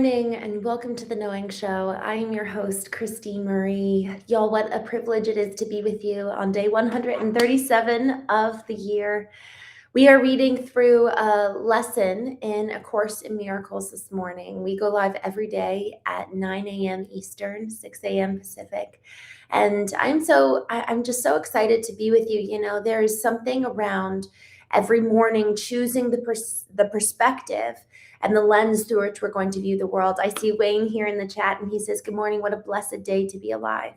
morning and welcome to the Knowing Show. I am your host, Christine Marie. Y'all, what a privilege it is to be with you on day 137 of the year. We are reading through a lesson in A Course in Miracles this morning. We go live every day at 9 a.m. Eastern, 6 a.m. Pacific. And I'm just so excited to be with you. You know, there is something around every morning choosing the perspective and the lens through which we're going to view the world. I see Wayne here in the chat and he says, "Good morning, what a blessed day to be alive."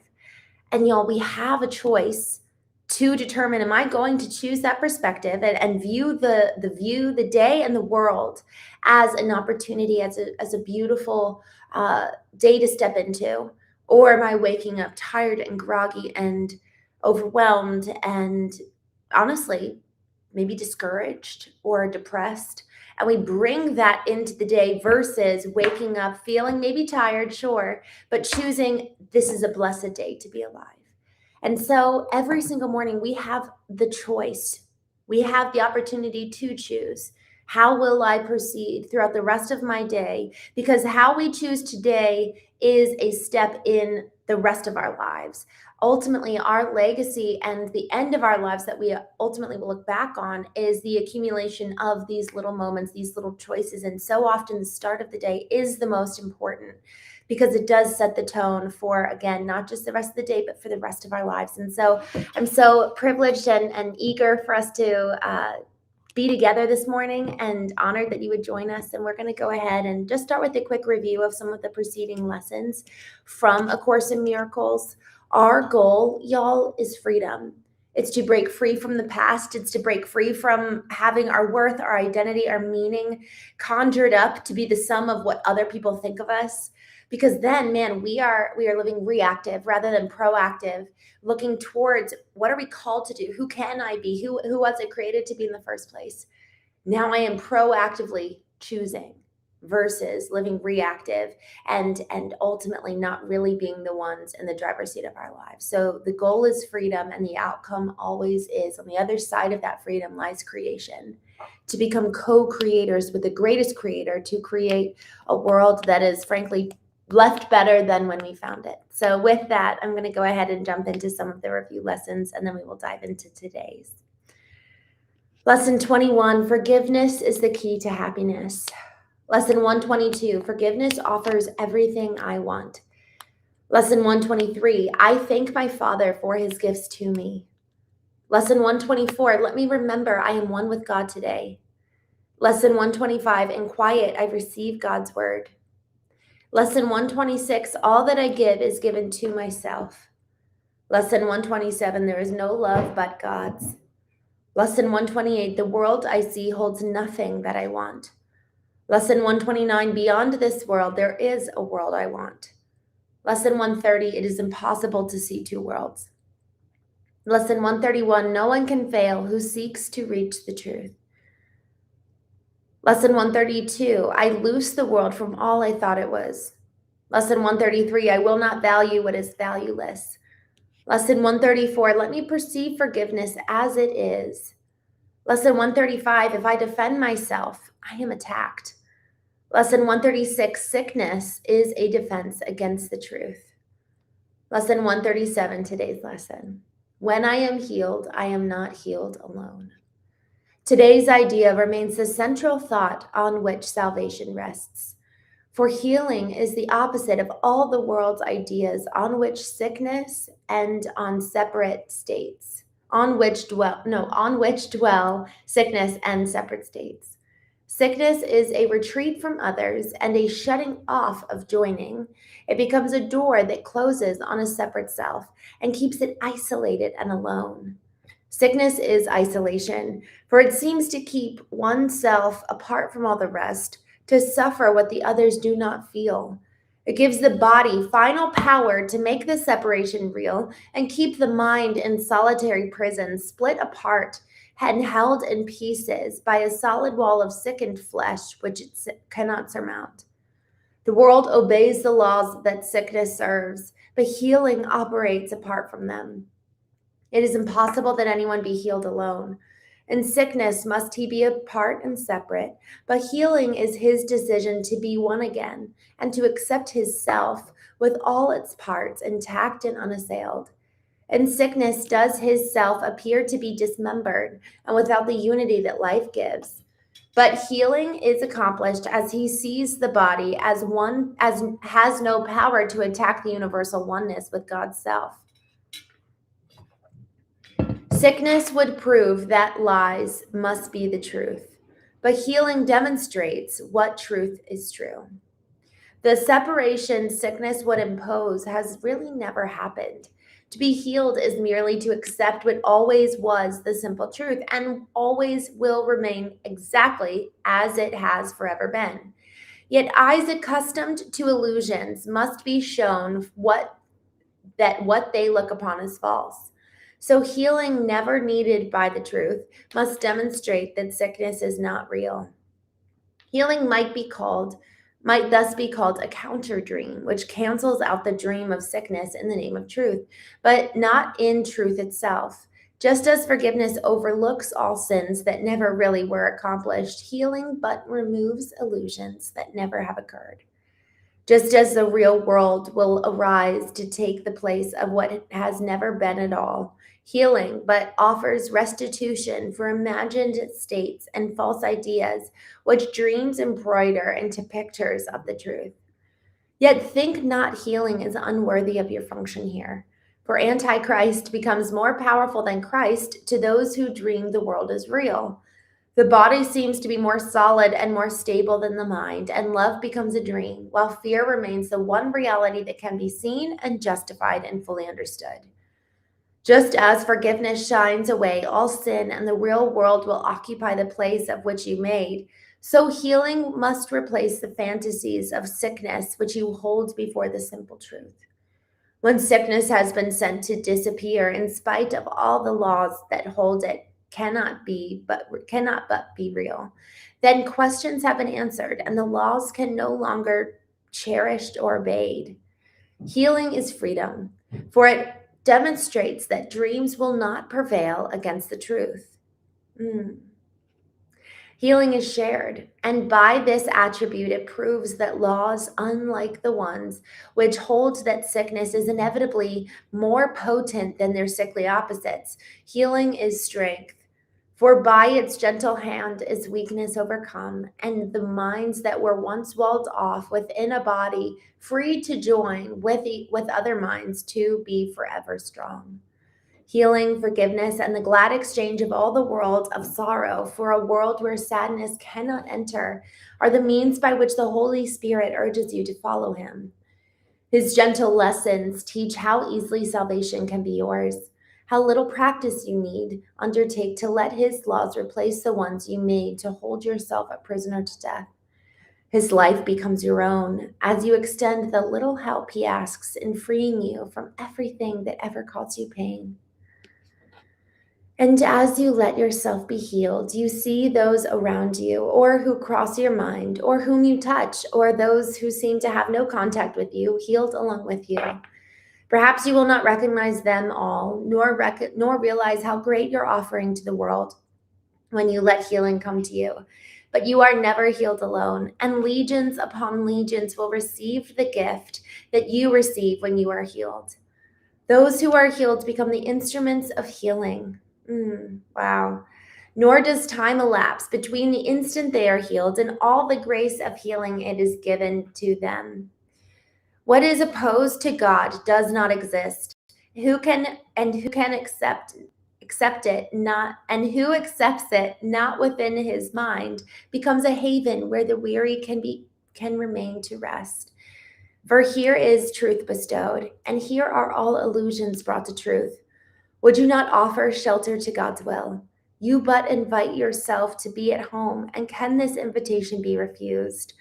And y'all, we have a choice to determine, am I going to choose that perspective and view the day and the world as an opportunity, as a beautiful day to step into? Or am I waking up tired and groggy and overwhelmed and honestly, maybe discouraged or depressed? And we bring that into the day versus waking up feeling maybe tired, sure, but choosing this is a blessed day to be alive. And so every single morning we have the choice. We have the opportunity to choose. How will I proceed throughout the rest of my day? Because how we choose today is a step in the rest of our lives. Ultimately, our legacy and the end of our lives that we ultimately will look back on is the accumulation of these little moments, these little choices. And so often the start of the day is the most important because it does set the tone for, again, not just the rest of the day, but for the rest of our lives. And so I'm so privileged and eager for us to be together this morning and honored that you would join us. And we're going to go ahead and just start with a quick review of some of the preceding lessons from A Course in Miracles. Our goal, y'all, is freedom. It's to break free from the past. It's to break free from having our worth, our identity, our meaning conjured up to be the sum of what other people think of us. Because then, man, we are living reactive rather than proactive, looking towards what are we called to do? Who can I be? Who was I created to be in the first place? Now I am proactively choosing versus living reactive and ultimately not really being the ones in the driver's seat of our lives. So the goal is freedom, and the outcome always is on the other side of that freedom lies creation, to become co-creators with the greatest creator, to create a world that is frankly left better than when we found it. So with that, I'm going to go ahead and jump into some of the review lessons, and then we will dive into today's. Lesson 21, forgiveness is the key to happiness. Lesson 122, forgiveness offers everything I want. Lesson 123, I thank my Father for his gifts to me. Lesson 124, let me remember I am one with God today. Lesson 125, in quiet I receive God's word. Lesson 126, all that I give is given to myself. Lesson 127, there is no love but God's. Lesson 128, the world I see holds nothing that I want. Lesson 129, beyond this world, there is a world I want. Lesson 130, it is impossible to see two worlds. Lesson 131, no one can fail who seeks to reach the truth. Lesson 132, I loose the world from all I thought it was. Lesson 133, I will not value what is valueless. Lesson 134, let me perceive forgiveness as it is. Lesson 135, if I defend myself, I am attacked. Lesson 136, sickness is a defense against the truth. Lesson 137, today's lesson. When I am healed, I am not healed alone. Today's idea remains the central thought on which salvation rests. For healing is the opposite of all the world's ideas on which sickness and on separate states, on which dwell sickness and separate states. Sickness is a retreat from others and a shutting off of joining. It becomes a door that closes on a separate self and keeps it isolated and alone. Sickness is isolation, for it seems to keep oneself apart from all the rest, to suffer what the others do not feel. It gives the body final power to make the separation real and keep the mind in solitary prison, split apart and held in pieces by a solid wall of sickened flesh which it cannot surmount. The world obeys the laws that sickness serves, but healing operates apart from them. It is impossible that anyone be healed alone. In sickness must he be apart and separate, but healing is his decision to be one again and to accept his self with all its parts intact and unassailed. In sickness does his self appear to be dismembered and without the unity that life gives. But healing is accomplished as he sees the body as one as has no power to attack the universal oneness with God's self. Sickness would prove that lies must be the truth, but healing demonstrates what truth is true. The separation sickness would impose has really never happened. To be healed is merely to accept what always was the simple truth and always will remain exactly as it has forever been. Yet eyes accustomed to illusions must be shown what they look upon as false. So healing never needed by the truth must demonstrate that sickness is not real. Healing might thus be called a counter dream, which cancels out the dream of sickness in the name of truth, but not in truth itself. Just as forgiveness overlooks all sins that never really were accomplished, healing but removes illusions that never have occurred. Just as the real world will arise to take the place of what has never been at all, healing but offers restitution for imagined states and false ideas, which dreams embroider into pictures of the truth. Yet think not healing is unworthy of your function here, for Antichrist becomes more powerful than Christ to those who dream the world is real. The body seems to be more solid and more stable than the mind, and love becomes a dream, while fear remains the one reality that can be seen and justified and fully understood. Just as forgiveness shines away all sin and the real world will occupy the place of which you made, so healing must replace the fantasies of sickness which you hold before the simple truth. When sickness has been sent to disappear in spite of all the laws that hold it, cannot but be real, then questions have been answered and the laws can no longer cherished or obeyed. Healing is freedom, for it demonstrates that dreams will not prevail against the truth. Healing is shared, and by this attribute, it proves that laws, unlike the ones which hold that sickness is inevitably more potent than their sickly opposites, healing is strength. For by its gentle hand is weakness overcome, and the minds that were once walled off within a body free to join with other minds to be forever strong. Healing, forgiveness, and the glad exchange of all the world of sorrow for a world where sadness cannot enter are the means by which the Holy Spirit urges you to follow him. His gentle lessons teach how easily salvation can be yours, how little practice you need undertake to let his laws replace the ones you made to hold yourself a prisoner to death. His life becomes your own as you extend the little help he asks in freeing you from everything that ever caused you pain. And as you let yourself be healed, you see those around you, or who cross your mind, or whom you touch, or those who seem to have no contact with you, healed along with you. Perhaps you will not recognize them all, nor realize how great your offering to the world when you let healing come to you. But you are never healed alone, and legions upon legions will receive the gift that you receive when you are healed. Those who are healed become the instruments of healing. Wow. Nor does time elapse between the instant they are healed and all the grace of healing it is given to them. What is opposed to God does not exist. Who can accept it not, and who accepts it not within his mind becomes a haven where the weary can remain to rest. For here is truth bestowed, and here are all illusions brought to truth. Would you not offer shelter to God's will? You but invite yourself to be at home, and can this invitation be refused?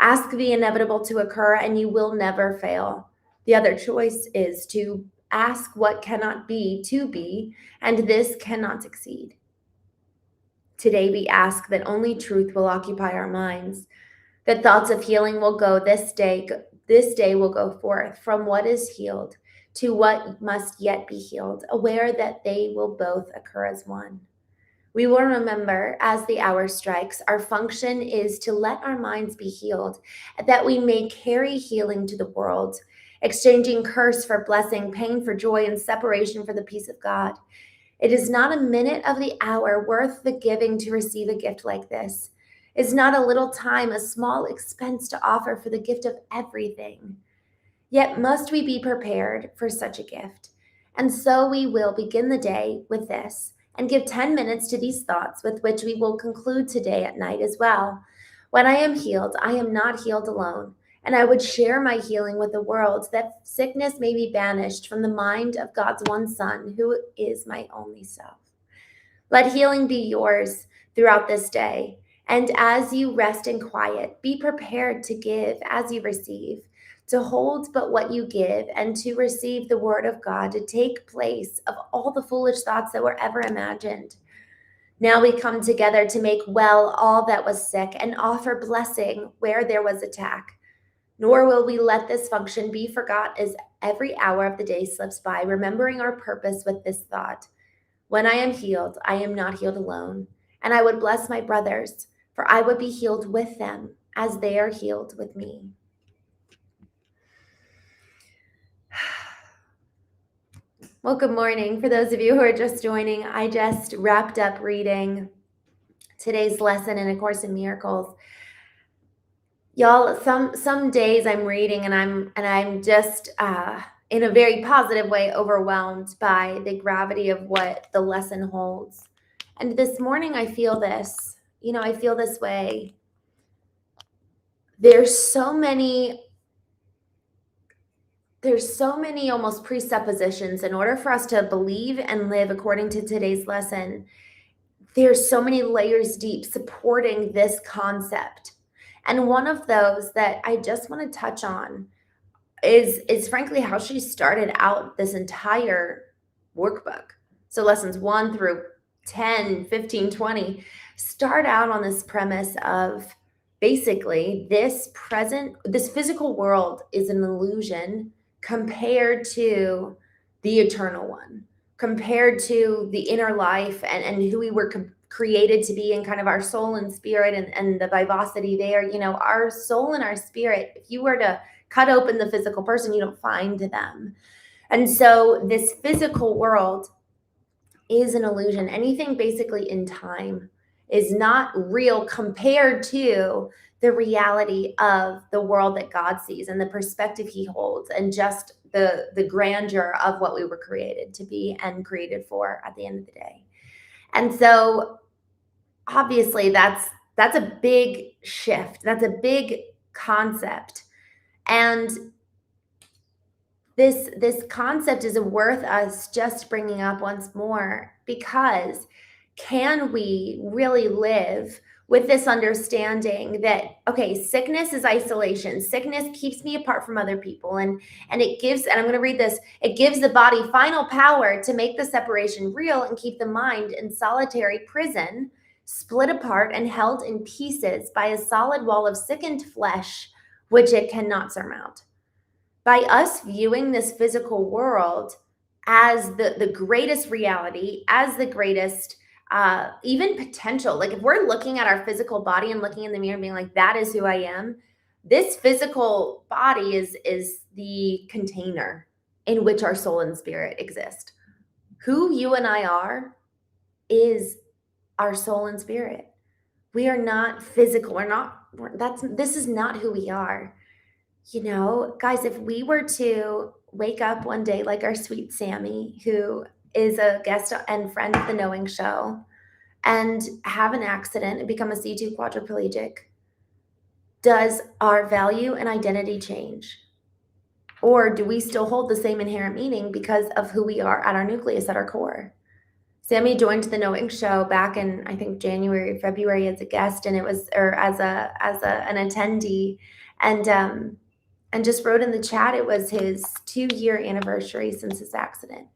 Ask the inevitable to occur, and you will never fail. The other choice is to ask what cannot be to be, and this cannot succeed. Today we ask that only truth will occupy our minds, that thoughts of healing will go this day will go forth from what is healed to what must yet be healed, aware that they will both occur as one. We will remember as the hour strikes, our function is to let our minds be healed, that we may carry healing to the world, exchanging curse for blessing, pain for joy, and separation for the peace of God. It is not a minute of the hour worth the giving to receive a gift like this. Is not a little time, a small expense to offer for the gift of everything. Yet must we be prepared for such a gift. And so we will begin the day with this and give 10 minutes to these thoughts with which we will conclude today at night as well. When I am healed, I am not healed alone, and I would share my healing with the world that sickness may be banished from the mind of God's one Son, who is my only self. Let healing be yours throughout this day. And as you rest in quiet, be prepared to give as you receive, to hold but what you give, and to receive the word of God to take place of all the foolish thoughts that were ever imagined. Now we come together to make well all that was sick and offer blessing where there was attack. Nor will we let this function be forgot as every hour of the day slips by, remembering our purpose with this thought. When I am healed, I am not healed alone, and I would bless my brothers, for I would be healed with them as they are healed with me. Well, good morning. For those of you who are just joining, I just wrapped up reading today's lesson in A Course in Miracles. Y'all, some days I'm reading and I'm just in a very positive way overwhelmed by the gravity of what the lesson holds. And this morning I feel this. I feel this way. There's so many almost presuppositions in order for us to believe and live according to today's lesson. There's so many layers deep supporting this concept. And one of those that I just want to touch on is frankly how she started out this entire workbook. So lessons 1 through 10, 15, 20 start out on this premise of basically this physical world is an illusion compared to the eternal one, compared to the inner life and who we were created to be, and kind of our soul and spirit and the vivacity there. Our soul and our spirit, if you were to cut open the physical person, you don't find them. And so this physical world is an illusion. Anything basically in time is not real compared to the reality of the world that God sees and the perspective he holds, and just the grandeur of what we were created to be and created for at the end of the day. And so obviously that's a big shift. That's a big concept. And this concept is worth us just bringing up once more, because can we really live with this understanding that, okay, sickness is isolation. Sickness keeps me apart from other people. And it gives, and I'm going to read this, it gives the body final power to make the separation real and keep the mind in solitary prison, split apart and held in pieces by a solid wall of sickened flesh, which it cannot surmount. By us viewing this physical world as the greatest reality, as the greatest even potential, like if we're looking at our physical body and looking in the mirror and being like, that is who I am, this physical body is the container in which our soul and spirit exist. Who you and I are is our soul and spirit. We are not physical. This is not who we are. Guys, if we were to wake up one day like our sweet Sammy, who is a guest and friend of the Knowing Show, and have an accident and become a C2 quadriplegic, does our value and identity change? Or do we still hold the same inherent meaning because of who we are at our nucleus, at our core? Sammy joined the Knowing Show back in, I think, January, February as a guest, and it was, or as an attendee, and just wrote in the chat it was his 2-year anniversary since his accident.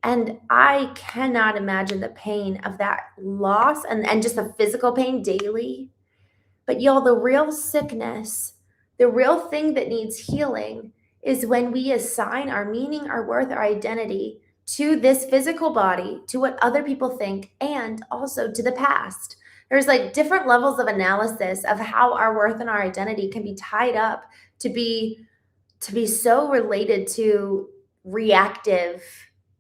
And I cannot imagine the pain of that loss and just the physical pain daily. But y'all, the real sickness, the real thing that needs healing is when we assign our meaning, our worth, our identity to this physical body, to what other people think, and also to the past. There's like different levels of analysis of how our worth and our identity can be tied up to be so related to reactive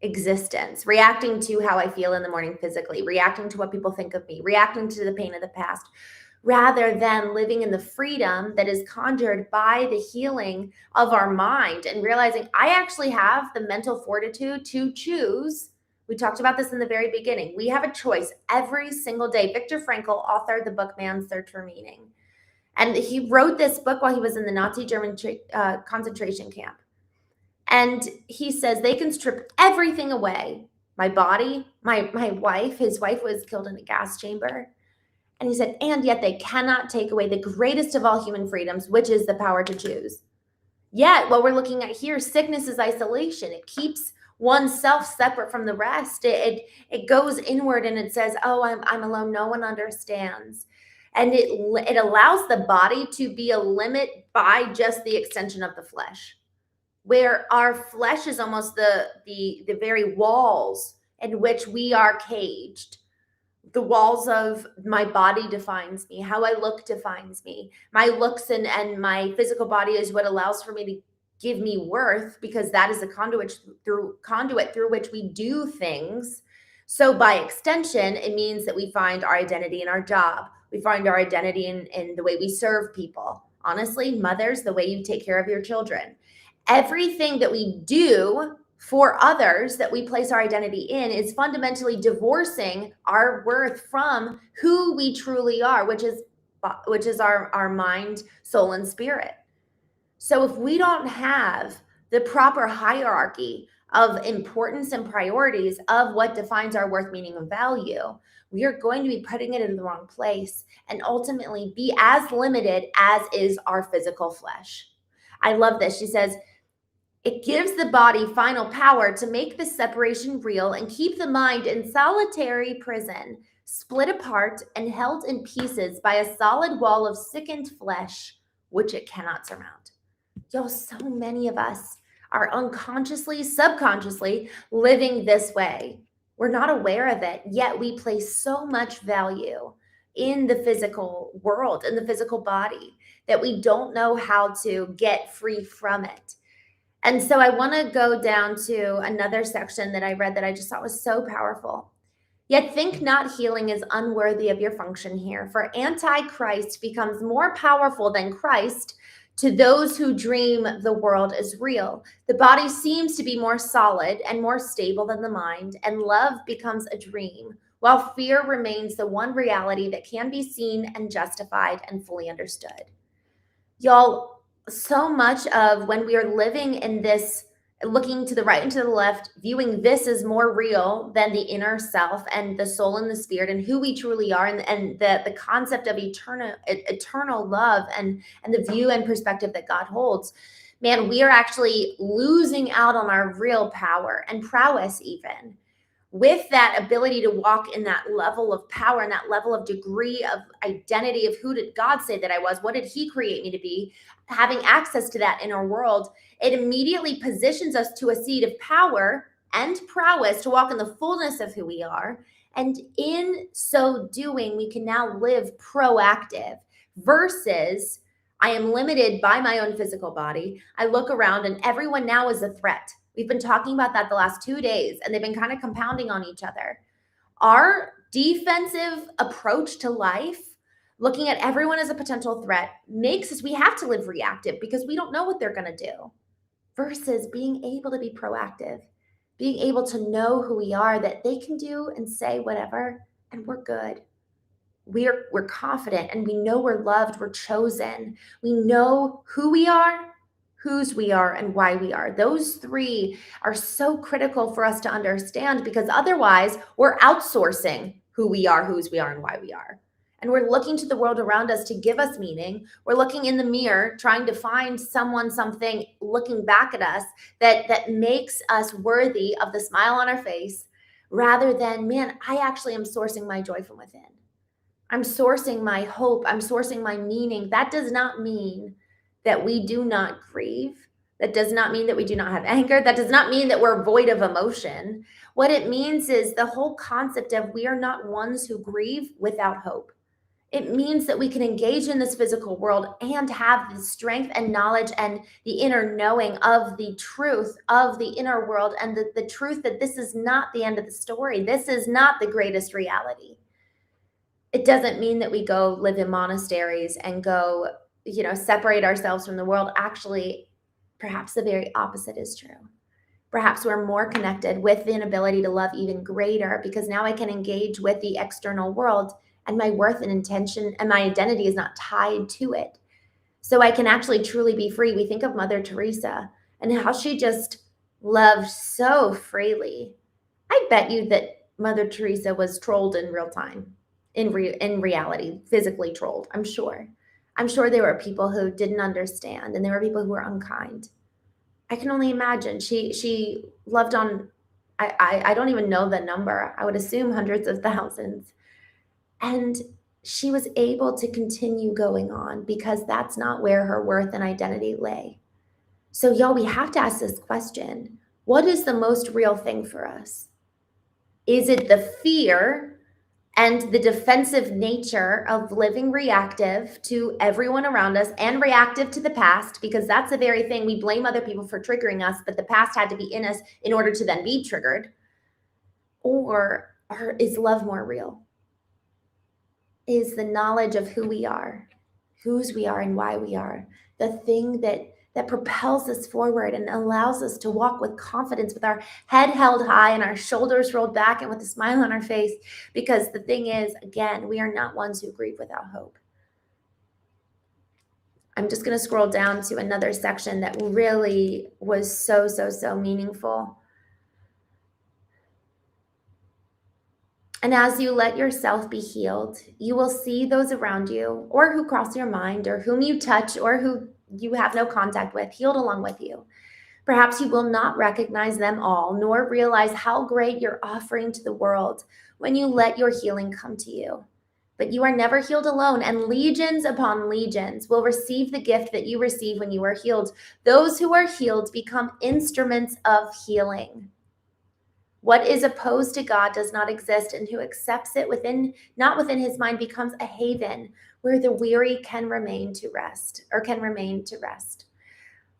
existence, reacting to how I feel in the morning physically, reacting to what people think of me, reacting to the pain of the past, rather than living in the freedom that is conjured by the healing of our mind and realizing I actually have the mental fortitude to choose. We talked about this in the very beginning. We have a choice every single day. Viktor Frankl authored the book Man's Search for Meaning. And he wrote this book while he was in the Nazi German concentration camp. And he says they can strip everything away. My body, my wife, his wife was killed in a gas chamber. And he said, and yet they cannot take away the greatest of all human freedoms, which is the power to choose. Yet what we're looking at here, sickness is isolation. It keeps oneself separate from the rest. It goes inward and it says, oh, I'm alone. No one understands. And it allows the body to be a limit by just the extension of the flesh, where our flesh is almost the very walls in which we are caged. The walls of my body defines me. How I look defines me. My looks and my physical body is what allows for me to give me worth, because that is the conduit through which we do things. So by extension, it means that we find our identity in our job. We find our identity in the way we serve people. Honestly, mothers, the way you take care of your children. Everything that we do for others that we place our identity in is fundamentally divorcing our worth from who we truly are, which is our mind, soul, and spirit. So if we don't have the proper hierarchy of importance and priorities of what defines our worth, meaning, and value, we are going to be putting it in the wrong place and ultimately be as limited as is our physical flesh. I love this. She says, it gives the body final power to make the separation real and keep the mind in solitary prison, split apart and held in pieces by a solid wall of sickened flesh, which it cannot surmount. Y'all, so many of us are unconsciously, subconsciously living this way. We're not aware of it, yet we place so much value in the physical world, in the physical body, that we don't know how to get free from it. And so I want to go down to another section that I read that I just thought was so powerful. Yet think not healing is unworthy of your function here, for Antichrist becomes more powerful than Christ to those who dream the world is real. The body seems to be more solid and more stable than the mind, and love becomes a dream, while fear remains the one reality that can be seen and justified and fully understood. Y'all, so much of when we are living in this, looking to the right and to the left, viewing this as more real than the inner self and the soul and the spirit and who we truly are, and the concept of eternal love and the view and perspective that God holds, man, we are actually losing out on our real power and prowess even. With that ability to walk in that level of power and that level of degree of identity of who did God say that I was? What did he create me to be? Having access to that inner world, it immediately positions us to a seat of power and prowess to walk in the fullness of who we are. And in so doing, we can now live proactive versus I am limited by my own physical body. I look around and everyone now is a threat. We've been talking about that the last 2 days, and they've been kind of compounding on each other. Our defensive approach to life, looking at everyone as a potential threat, makes us, we have to live reactive because we don't know what they're going to do, versus being able to be proactive, being able to know who we are, that they can do and say whatever, and we're good. We're confident, and we know we're loved, we're chosen. We know who we are, whose we are, and why we are. Those three are so critical for us to understand, because otherwise we're outsourcing who we are, whose we are, and why we are. And we're looking to the world around us to give us meaning. We're looking in the mirror, trying to find someone, something looking back at us that makes us worthy of the smile on our face, rather than, man, I actually am sourcing my joy from within. I'm sourcing my hope. I'm sourcing my meaning. That does not mean that we do not grieve, That does not mean that we do not have anger. That does not mean that we're void of emotion. What it means is the whole concept of we are not ones who grieve without hope. It means that we can engage in this physical world and have the strength and knowledge and the inner knowing of the truth of the inner world, and the truth that this is not the end of the story. This is not the greatest reality. It doesn't mean that we go live in monasteries and go, separate ourselves from the world. Actually, perhaps the very opposite is true. Perhaps we're more connected with an ability to love even greater, because now I can engage with the external world and my worth and intention and my identity is not tied to it. So I can actually truly be free. We think of Mother Teresa and how she just loved so freely. I bet you that Mother Teresa was trolled in real time, in reality, physically trolled. I'm sure there were people who didn't understand, and there were people who were unkind. I can only imagine. She loved on, I don't even know the number. I would assume hundreds of thousands. And she was able to continue going on because that's not where her worth and identity lay. So y'all, we have to ask this question. What is the most real thing for us? Is it the fear and the defensive nature of living reactive to everyone around us and reactive to the past? Because that's the very thing. We blame other people for triggering us, but the past had to be in us in order to then be triggered. Or is love more real? Is the knowledge of who we are, whose we are, and why we are, the thing that propels us forward and allows us to walk with confidence, with our head held high and our shoulders rolled back and with a smile on our face? Because the thing is, again, we are not ones who grieve without hope. I'm just going to scroll down to another section that really was so meaningful. And as you let yourself be healed, you will see those around you, or who cross your mind, or whom you touch, or who you have no contact with, healed along with you. Perhaps you will not recognize them all, nor realize how great you're offering to the world when you let your healing come to you. But you are never healed alone, and legions upon legions will receive the gift that you receive when you are healed. Those who are healed become instruments of healing. What is opposed to God does not exist, and who accepts it not within his mind becomes a haven where the weary can remain to rest.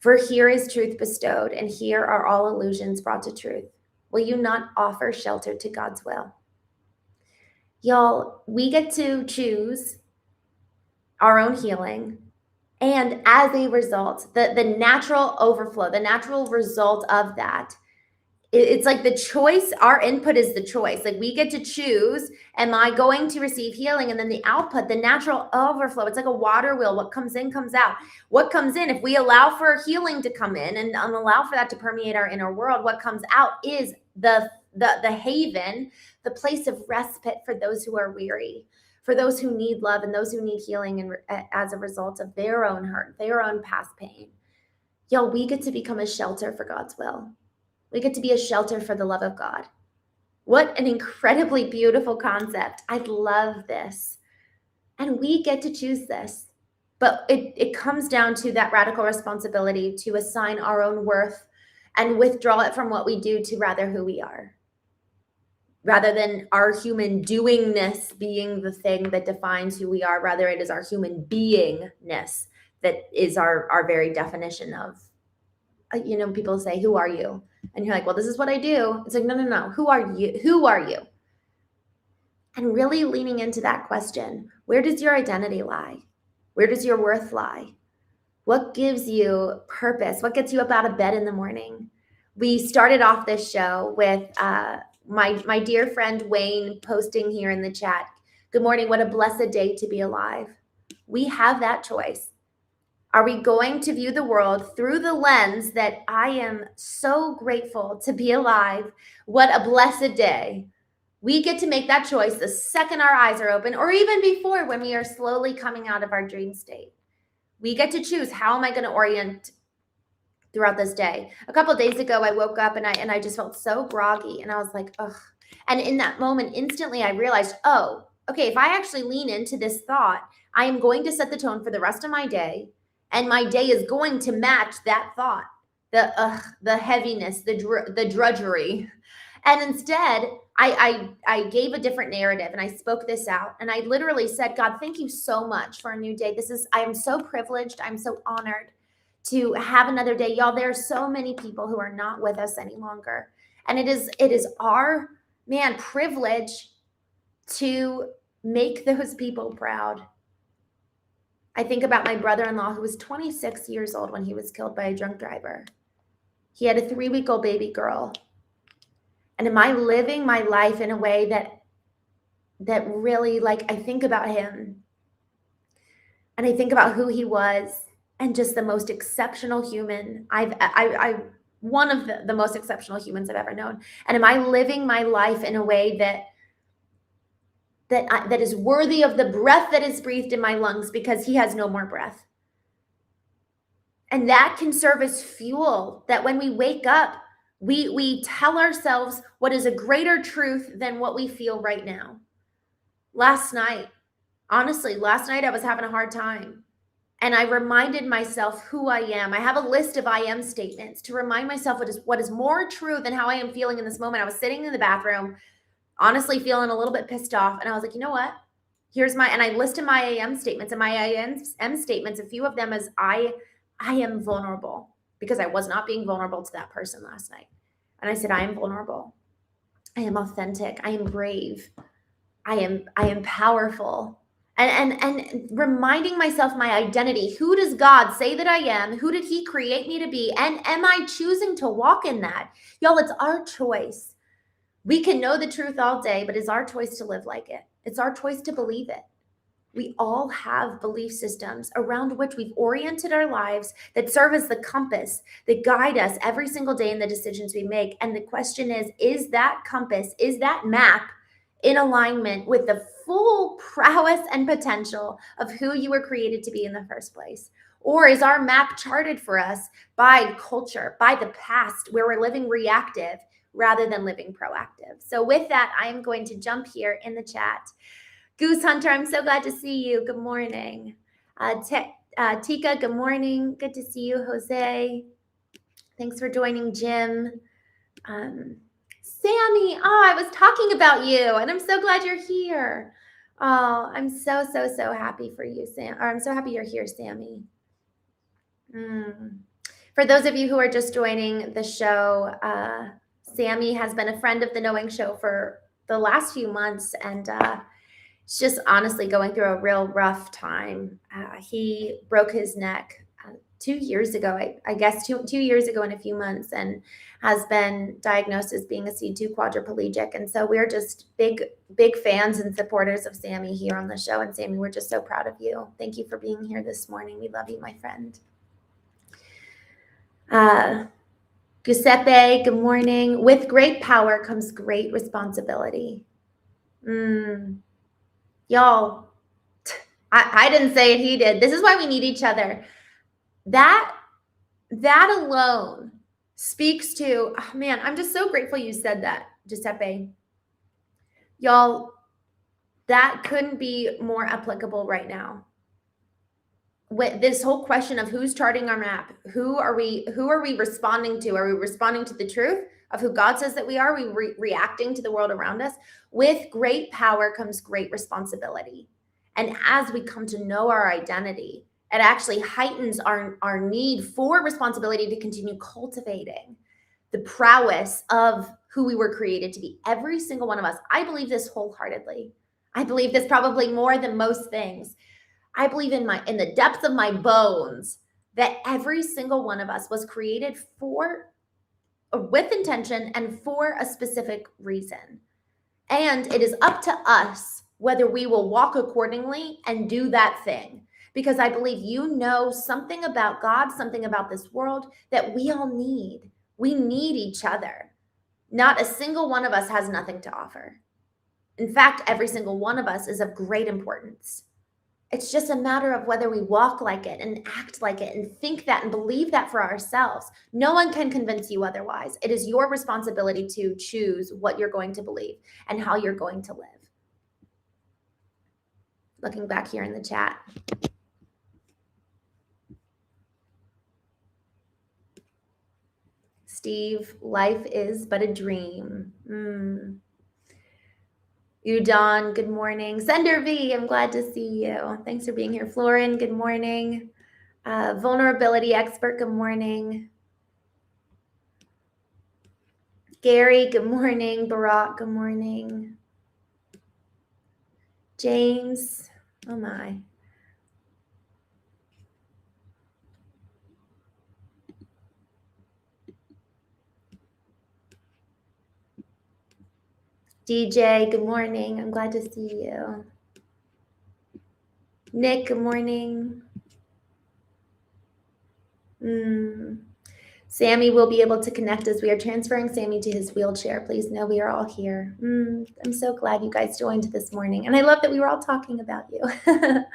For here is truth bestowed, and here are all illusions brought to truth. Will you not offer shelter to God's will? Y'all, we get to choose our own healing. And as a result, the natural overflow, the natural result of that, it's like the choice, our input is the choice. Like we get to choose, am I going to receive healing? And then the output, the natural overflow, it's like a water wheel. What comes in, comes out. What comes in, if we allow for healing to come in and allow for that to permeate our inner world, what comes out is the haven, the place of respite for those who are weary, for those who need love and those who need healing and as a result of their own hurt, their own past pain. Y'all, we get to become a shelter for God's will. We get to be a shelter for the love of God. What an incredibly beautiful concept. I love this. And we get to choose this. But it comes down to that radical responsibility to assign our own worth and withdraw it from what we do to rather who we are. Rather than our human doingness being the thing that defines who we are, rather it is our human beingness that is our very definition of, people say, who are you? And you're like, well, this is what I do. It's like, no. Who are you? Who are you? And really leaning into that question, where does your identity lie? Where does your worth lie? What gives you purpose? What gets you up out of bed in the morning? We started off this show with my dear friend Wayne posting here in the chat, good morning, what a blessed day to be alive. We have that choice. Are we going to view the world through the lens that I am so grateful to be alive? What a blessed day. We get to make that choice the second our eyes are open, or even before, when we are slowly coming out of our dream state. We get to choose, how am I going to orient throughout this day? A couple of days ago, I woke up and I just felt so groggy, and I was like, ugh. And in that moment, instantly I realized, oh, okay, if I actually lean into this thought, I am going to set the tone for the rest of my day. And my day is going to match that thought. the heaviness, the drudgery. And instead, I gave a different narrative and I spoke this out. And I literally said, God, thank you so much for a new day. I am so privileged. I'm so honored to have another day. Y'all, there are so many people who are not with us any longer. And it is our, privilege to make those people proud. I think about my brother-in-law who was 26 years old when he was killed by a drunk driver. He had a 3-week-old baby girl. And am I living my life in a way that really, like, I think about him and I think about who he was and just the most exceptional human one of the most exceptional humans I've ever known. And am I living my life in a way that is worthy of the breath that is breathed in my lungs, because he has no more breath? And that can serve as fuel, that when we wake up, we tell ourselves what is a greater truth than what we feel right now. Last night I was having a hard time. And I reminded myself who I am. I have a list of I am statements to remind myself what is more true than how I am feeling in this moment. I was sitting in the bathroom, honestly feeling a little bit pissed off. And I was like, you know what? And I listed my I am statements, and my I am statements, a few of them as I am vulnerable, because I was not being vulnerable to that person last night. And I said, I am vulnerable. I am authentic. I am brave. I am powerful. And reminding myself my identity. Who does God say that I am? Who did he create me to be? And am I choosing to walk in that? Y'all, it's our choice. We can know the truth all day, but it's our choice to live like it. It's our choice to believe it. We all have belief systems around which we've oriented our lives that serve as the compass that guide us every single day in the decisions we make. And the question is that compass, is that map in alignment with the full prowess and potential of who you were created to be in the first place? Or is our map charted for us by culture, by the past, where we're living reactive rather than living proactive? So with that, I am going to jump here in the chat. Goose Hunter, I'm so glad to see you. Good morning. Tika, good morning. Good to see you, Jose. Thanks for joining, Jim. Sammy, I was talking about you, and I'm so glad you're here. Oh, I'm so happy for you, Sam. Or I'm so happy you're here, Sammy. For those of you who are just joining the show, Sammy has been a friend of the Knowing Show for the last few months, and he's just honestly going through a real rough time. He broke his neck 2 years ago, I guess 2 years ago in a few months, and has been diagnosed as being a C2 quadriplegic. And so we're just big fans and supporters of Sammy here on the show. And Sammy, we're just so proud of you. Thank you for being here this morning. We love you, my friend. Giuseppe, good morning. With great power comes great responsibility. Y'all, I didn't say it, he did. This is why we need each other. That alone speaks to, I'm just so grateful you said that, Giuseppe. Y'all, that couldn't be more applicable right now. With this whole question of who's charting our map, who are we responding to? Are we responding to the truth of who God says that we are? Are we reacting to the world around us? With great power comes great responsibility. And as we come to know our identity, it actually heightens our need for responsibility to continue cultivating the prowess of who we were created to be. Every single one of us. I believe this wholeheartedly. I believe this probably more than most things. I believe in the depths of my bones that every single one of us was created with intention and for a specific reason. And it is up to us whether we will walk accordingly and do that thing. Because I believe you know something about God, something about this world that we all need. We need each other. Not a single one of us has nothing to offer. In fact, every single one of us is of great importance. It's just a matter of whether we walk like it and act like it and think that and believe that for ourselves. No one can convince you otherwise. It is your responsibility to choose what you're going to believe and how you're going to live. Looking back here in the chat. Steve, life is but a dream. Udon, good morning. Sender V, I'm glad to see you. Thanks for being here. Florin, good morning. Vulnerability expert, good morning. Gary, good morning. Barack, good morning. James, oh my. DJ, good morning. I'm glad to see you. Nick, good morning. Sammy will be able to connect as we are transferring Sammy to his wheelchair. Please know we are all here. I'm so glad you guys joined this morning. And I love that we were all talking about you. All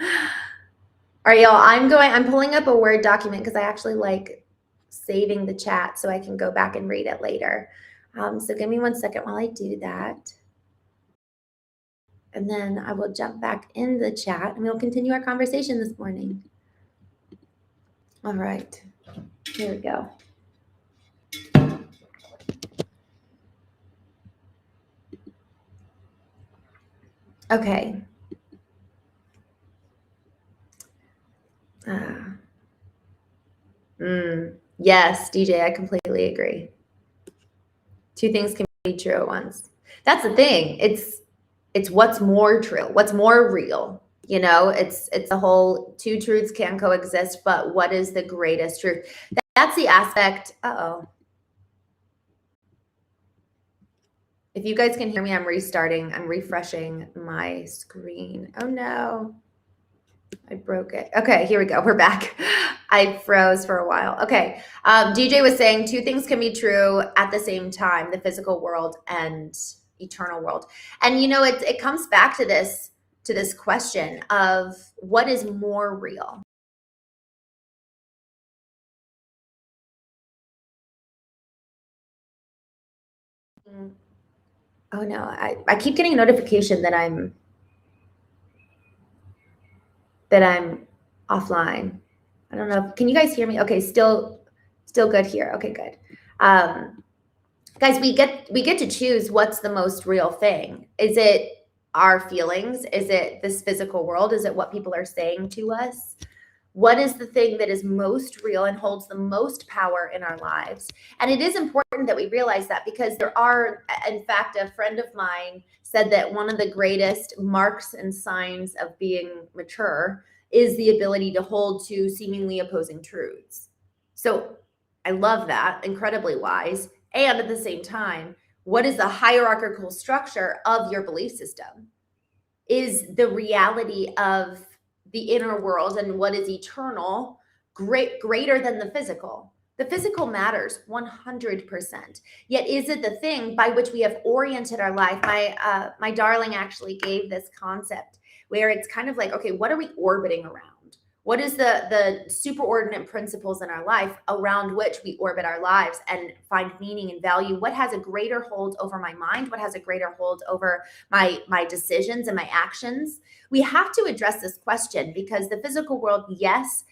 right, y'all, I'm pulling up a Word document because I actually like saving the chat so I can go back and read it later. So give me 1 second while I do that. And then I will jump back in the chat and we'll continue our conversation this morning. All right, here we go. Okay. Yes, DJ, I completely agree. Two things can be true at once. That's the thing. It's what's more true, what's more real. You know, it's the whole two truths can coexist, but what is the greatest truth? That's the aspect. If you guys can hear me, I'm refreshing my screen. Oh no. I broke it. Okay, here we go. We're back. I froze for a while. Okay. DJ was saying two things can be true at the same time, the physical world and eternal world. And you know, it comes back to this question of what is more real. Oh no, I keep getting a notification that I'm offline. I don't know. Can you guys hear me? Okay, still good here. Okay, good. Guys, we get to choose what's the most real thing. Is it our feelings? Is it this physical world? Is it what people are saying to us? What is the thing that is most real and holds the most power in our lives? And it is important that we realize that because there are, in fact, a friend of mine said that one of the greatest marks and signs of being mature is the ability to hold two seemingly opposing truths. So I love that, incredibly wise. And at the same time, what is the hierarchical structure of your belief system? Is the reality of the inner world and what is eternal greater than the physical? The physical matters 100%. Yet is it the thing by which we have oriented our life? My darling actually gave this concept where it's kind of like, okay, what are we orbiting around? What is the superordinate principles in our life around which we orbit our lives and find meaning and value? What has a greater hold over my mind? What has a greater hold over my decisions and my actions? We have to address this question because the physical world, yes,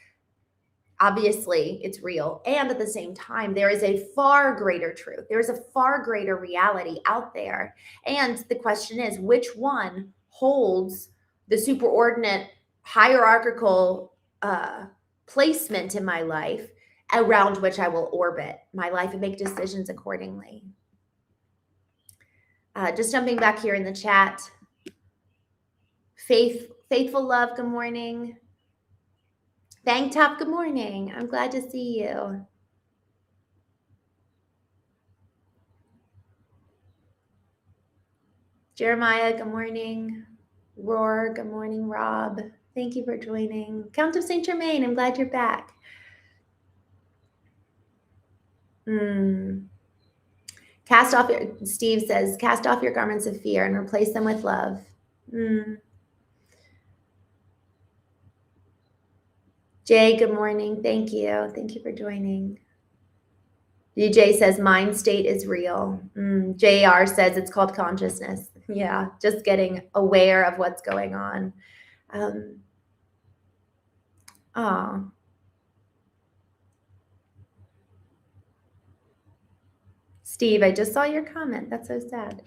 obviously it's real. And at the same time, there is a far greater truth. There's a far greater reality out there. And the question is, which one holds the superordinate hierarchical placement in my life around which I will orbit my life and make decisions accordingly? Just jumping back here in the chat. Faithful Love, good morning. Bang Top, good morning. I'm glad to see you. Jeremiah, good morning. Roar, good morning. Rob, thank you for joining. Count of Saint Germain, I'm glad you're back. Steve says, cast off your garments of fear and replace them with love. Jay, good morning. Thank you. Thank you for joining. DJ says mind state is real. JR says it's called consciousness. Yeah, just getting aware of what's going on. Steve, I just saw your comment. That's so sad.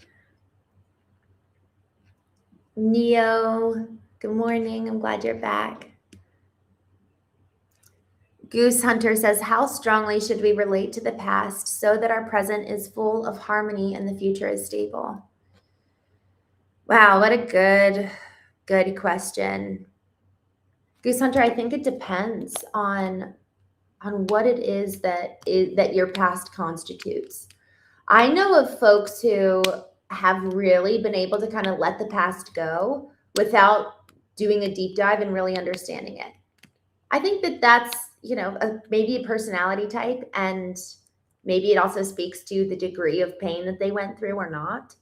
Neo, good morning. I'm glad you're back. Goose Hunter says, how strongly should we relate to the past so that our present is full of harmony and the future is stable? Wow, what a good question. Goose Hunter, I think it depends on what it is that your past constitutes. I know of folks who have really been able to kind of let the past go without doing a deep dive and really understanding it. I think that that's, maybe a personality type, and maybe it also speaks to the degree of pain that they went through or not.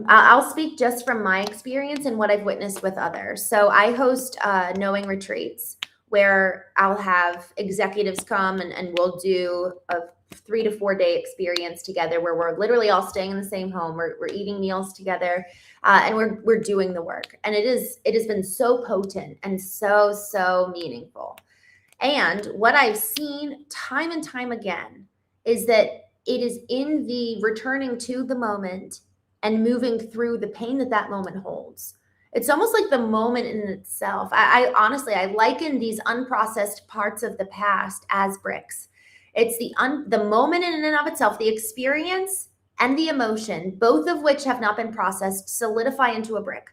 I'll speak just from my experience and what I've witnessed with others. So I host knowing retreats where I'll have executives come and we'll do a 3 to 4 day experience together where we're literally all staying in the same home. We're eating meals together, and we're doing the work. And it has been so potent and so meaningful. And what I've seen time and time again is that it is in the returning to the moment and moving through the pain that moment holds. It's almost like the moment in itself. I honestly, I liken these unprocessed parts of the past as bricks. It's the moment in and of itself, the experience and the emotion, both of which have not been processed, solidify into a brick.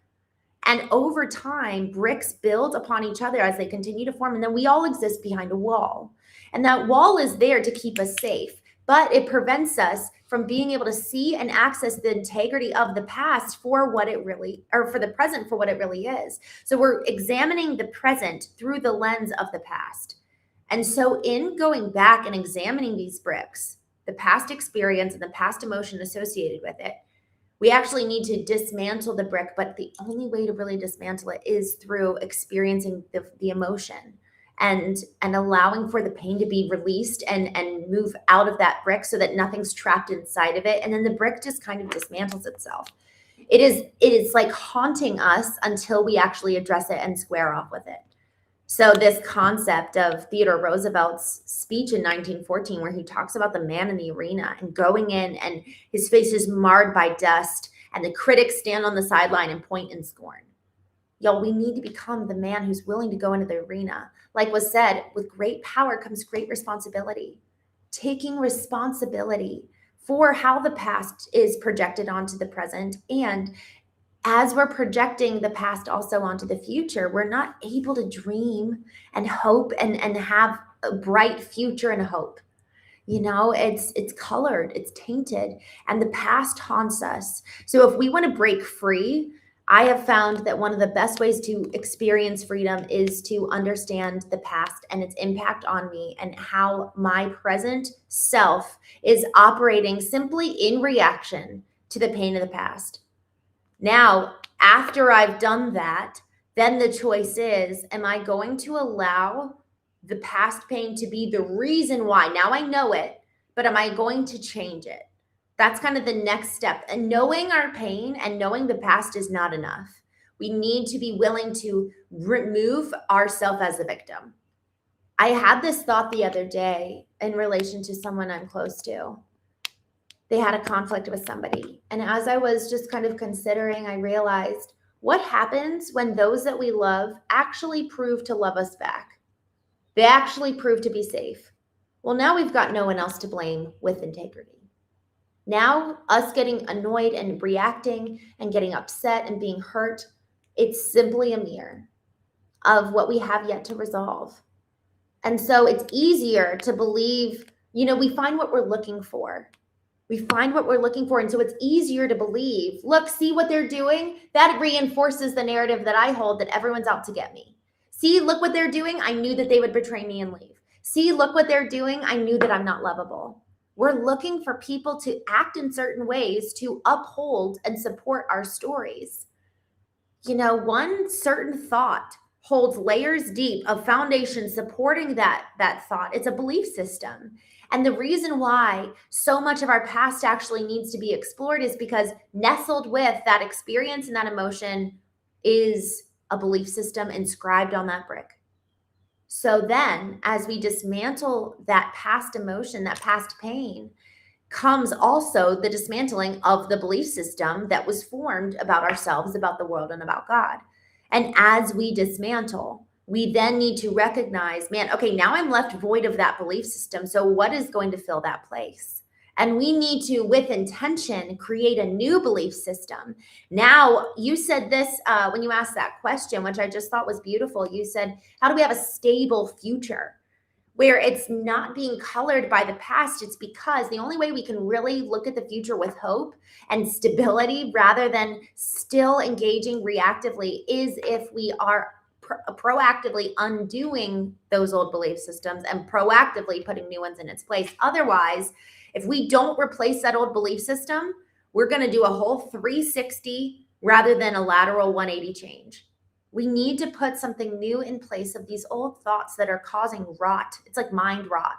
And over time, bricks build upon each other as they continue to form. And then we all exist behind a wall. And that wall is there to keep us safe, but it prevents us from being able to see and access the integrity of the past for what it really, or for the present for what it really is. So we're examining the present through the lens of the past. And so in going back and examining these bricks, the past experience and the past emotion associated with it, we actually need to dismantle the brick, but the only way to really dismantle it is through experiencing the emotion and allowing for the pain to be released and move out of that brick so that nothing's trapped inside of it. And then the brick just kind of dismantles itself. It is like haunting us until we actually address it and square off with it. So this concept of Theodore Roosevelt's speech in 1914, where he talks about the man in the arena and going in and his face is marred by dust and the critics stand on the sideline and point in scorn. Y'all, we need to become the man who's willing to go into the arena. Like was said, with great power comes great responsibility. Taking responsibility for how the past is projected onto the present, and as we're projecting the past also onto the future, we're not able to dream and hope and have a bright future and hope. It's colored, it's tainted, and the past haunts us. So if we want to break free, I have found that one of the best ways to experience freedom is to understand the past and its impact on me and how my present self is operating simply in reaction to the pain of the past. Now, after I've done that, then the choice is, am I going to allow the past pain to be the reason why? Now I know it, but am I going to change it? That's kind of the next step. And knowing our pain and knowing the past is not enough. We need to be willing to remove ourselves as a victim. I had this thought the other day in relation to someone I'm close to. They had a conflict with somebody. And as I was just kind of considering, I realized what happens when those that we love actually prove to love us back. They actually prove to be safe. Well, now we've got no one else to blame with integrity. Now, us getting annoyed and reacting and getting upset and being hurt, it's simply a mirror of what we have yet to resolve. And so it's easier to believe, we find what we're looking for. We find what we're looking for. And so it's easier to believe, look, see what they're doing? That reinforces the narrative that I hold that everyone's out to get me. See, look what they're doing. I knew that they would betray me and leave. See, look what they're doing. I knew that I'm not lovable. We're looking for people to act in certain ways to uphold and support our stories. One certain thought holds layers deep of foundation supporting that thought. It's a belief system. And the reason why so much of our past actually needs to be explored is because nestled with that experience and that emotion is a belief system inscribed on that brick. So then, as we dismantle that past emotion, that past pain, comes also the dismantling of the belief system that was formed about ourselves, about the world, and about God. And as we dismantle, we then need to recognize, man, okay, now I'm left void of that belief system. So what is going to fill that place? And we need to, with intention, create a new belief system. Now, you said this when you asked that question, which I just thought was beautiful. You said, how do we have a stable future? Where it's not being colored by the past. It's because the only way we can really look at the future with hope and stability rather than still engaging reactively is if we are proactively undoing those old belief systems and proactively putting new ones in its place. Otherwise, if we don't replace that old belief system, we're going to do a whole 360 rather than a lateral 180 change. We need to put something new in place of these old thoughts that are causing rot. It's like mind rot.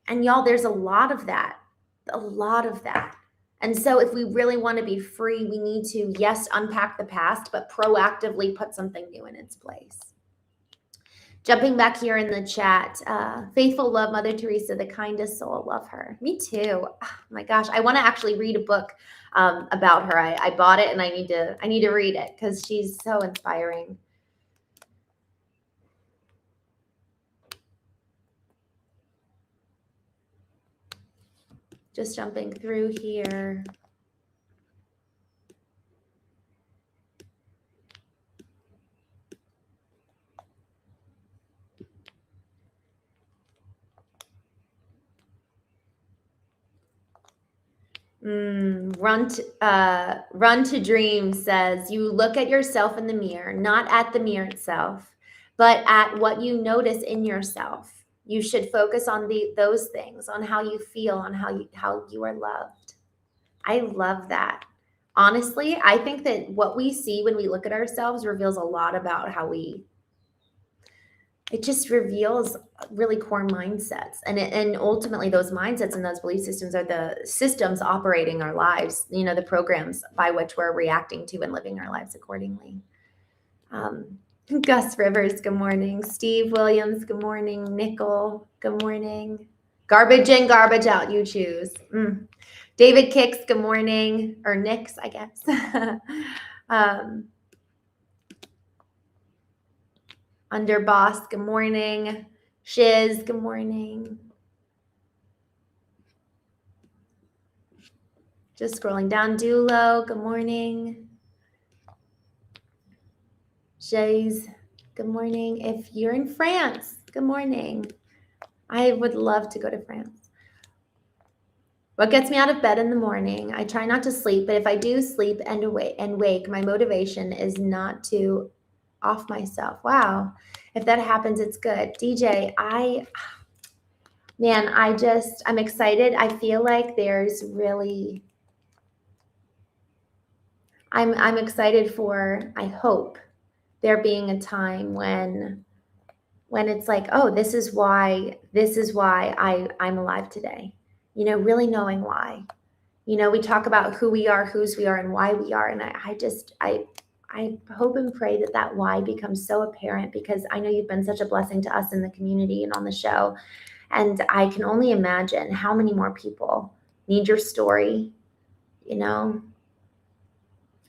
And y'all, there's a lot of that. And so if we really want to be free, we need to, yes, unpack the past, but proactively put something new in its place. Jumping back here in the chat, faithful love, Mother Teresa, the kindest soul. Love her. Me too. Oh my gosh, I want to actually read a book about her. I bought it and I need to read it because she's so inspiring. Just jumping through here. Run to Dream says, you look at yourself in the mirror, not at the mirror itself, but at what you notice in yourself. You should focus on those things, on how you feel, on how you are loved. I love that. Honestly, I think that what we see when we look at ourselves reveals a lot about how it just reveals really core mindsets. And ultimately those mindsets and those belief systems are the systems operating our lives, the programs by which we're reacting to and living our lives accordingly. Gus Rivers, good morning. Steve Williams, good morning. Nickel, good morning. Garbage in, garbage out, you choose. David Kicks, good morning. Or Nix, I guess. Underboss, good morning. Shiz, good morning. Just scrolling down. Dulo, good morning. Shiz, good morning. If you're in France, good morning. I would love to go to France. What gets me out of bed in the morning? I try not to sleep, but if I do sleep and wake, my motivation is not to off myself. Wow. If that happens, it's good. DJ, I'm excited. I feel like there's really, I'm excited for, I hope there being a time when it's like, oh, this is why I'm alive today. Really knowing why. We talk about who we are, whose we are, and why we are. And I hope and pray that why becomes so apparent, because I know you've been such a blessing to us in the community and on the show. And I can only imagine how many more people need your story,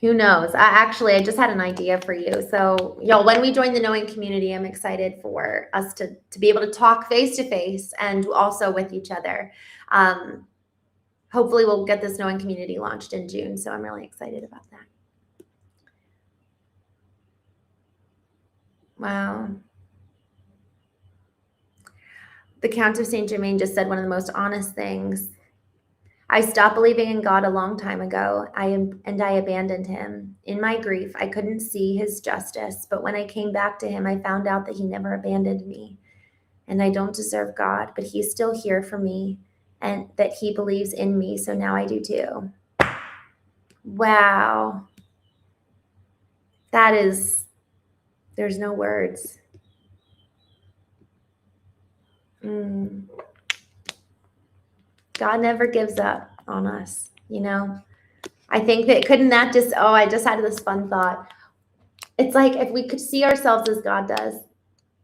Who knows? I just had an idea for you. So, when we join the Knowing community, I'm excited for us to be able to talk face to face and also with each other. Hopefully we'll get this Knowing community launched in June. So I'm really excited about that. Wow. The Count of Saint Germain just said one of the most honest things. I stopped believing in God a long time ago, I abandoned him. In my grief, I couldn't see his justice, but when I came back to him, I found out that he never abandoned me. And I don't deserve God, but he's still here for me, and that he believes in me, so now I do too. Wow. There's no words. God never gives up on us, I think that I just had this fun thought. It's like if we could see ourselves as God does,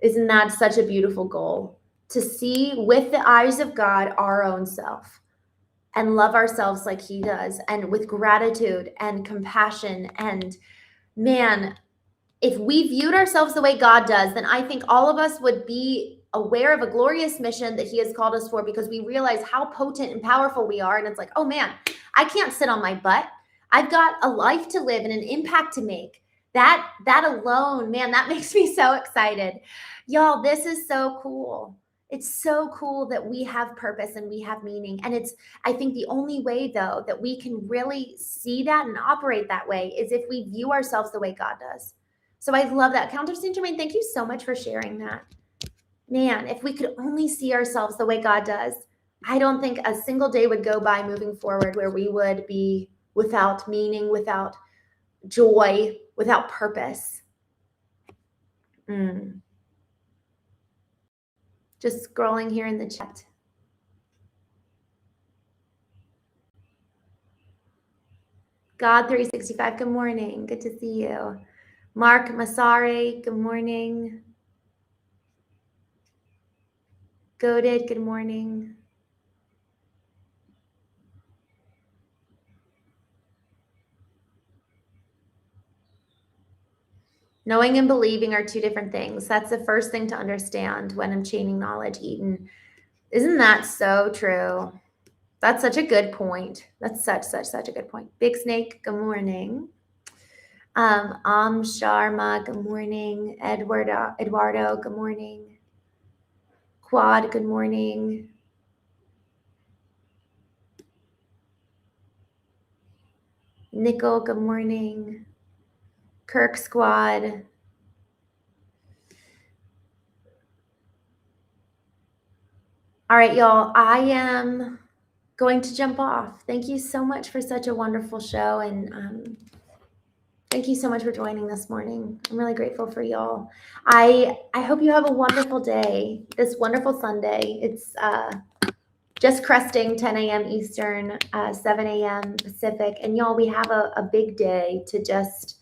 isn't that such a beautiful goal? To see with the eyes of God our own self and love ourselves like he does, and with gratitude and compassion. And man, if we viewed ourselves the way God does, then I think all of us would be aware of a glorious mission that he has called us for, because we realize how potent and powerful we are. And it's like, oh man, I can't sit on my butt. I've got a life to live and an impact to make. That alone, man, that makes me so excited. Y'all, this is so cool. It's so cool that we have purpose and we have meaning. And it's, I think the only way though that we can really see that and operate that way is if we view ourselves the way God does. So I love that. Counter Saint Germain, thank you so much for sharing that. Man, if we could only see ourselves the way God does, I don't think a single day would go by moving forward where we would be without meaning, without joy, without purpose. Just scrolling here in the chat. God 365, good morning. Good to see you. Mark Masari, good morning. Goaded, good morning. Knowing and believing are two different things. That's the first thing to understand when I'm chaining knowledge, Eden. Isn't that so true? That's such a good point. That's such a good point. Big Snake, good morning. Sharma, good morning. Eduardo, good morning. Quad, good morning. Nickel, good morning. Kirk Squad. All right, y'all, I am going to jump off. Thank you so much for such a wonderful show, and thank you so much for joining this morning. I'm really grateful for y'all. I hope you have a wonderful day, this wonderful Sunday. It's just cresting 10 a.m. Eastern, 7 a.m. Pacific. And y'all, we have a big day to just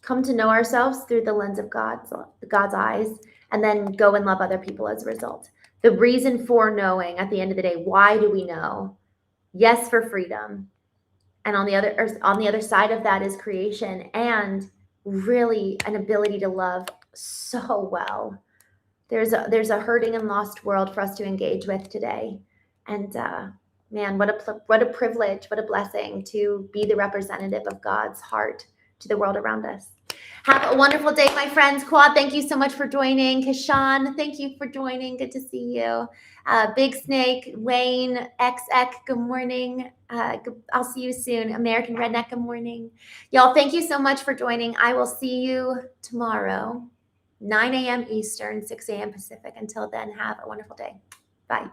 come to know ourselves through the lens of God's eyes, and then go and love other people as a result. The reason for knowing at the end of the day, why do we know? Yes, for freedom. And on the other side of that is creation, and really an ability to love so well. There's a hurting and lost world for us to engage with today. And man, what a privilege, what a blessing to be the representative of God's heart to the world around us. Have a wonderful day, my friends. Quad, thank you so much for joining. Kashan, thank you for joining. Good to see you. Big Snake, Wayne, XX, good morning. I'll see you soon. American Redneck, good morning. Y'all, thank you so much for joining. I will see you tomorrow, 9 a.m. Eastern, 6 a.m. Pacific. Until then, have a wonderful day. Bye.